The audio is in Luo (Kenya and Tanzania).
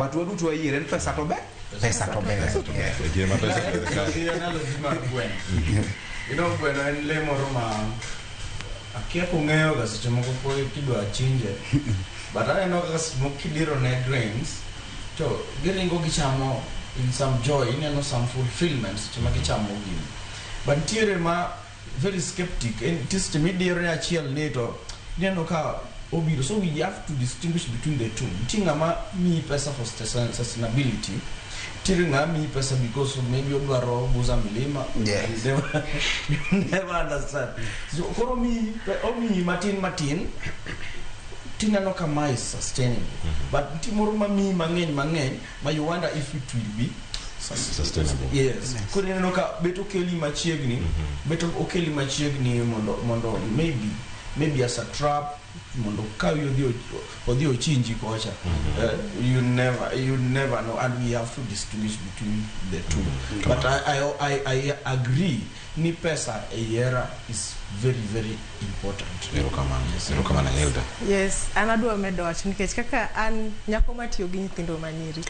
watu waduto wayiere en pesa to ber. Pesa to ber. Gima pesa bueno en le moro ma akia kung'eyo ga seche moko po kidwa chinje but aneno ka kidiro ne grains to giringo gichamo in some joy, ineno some fulfillment seche ma gichamo gini but ntiere ma very skeptic and just midiro ne achiel ni to ineno ka obiro, so we have to distinguish between the two. Tinga ma mi pesa for sustainability, tinga mi pesa because maybe odwaro buza milima. Yes. You never understand. So koro mi matin tinga no kama is sustainable. But timoro ma mi mang'eny ma you wonder if it will be sustainable. Yes. Koro ineno ka beto keli machiegni, beto okeli machiegni mondo maybe as a trap mondo kawi odio chinji kocha. You never know, and we have to distinguish between the two. But I agree, ni pesa era is very very important. Yes, anadwa medo wach nikech kaka an nyako matiyo gi nyithindo manyiri.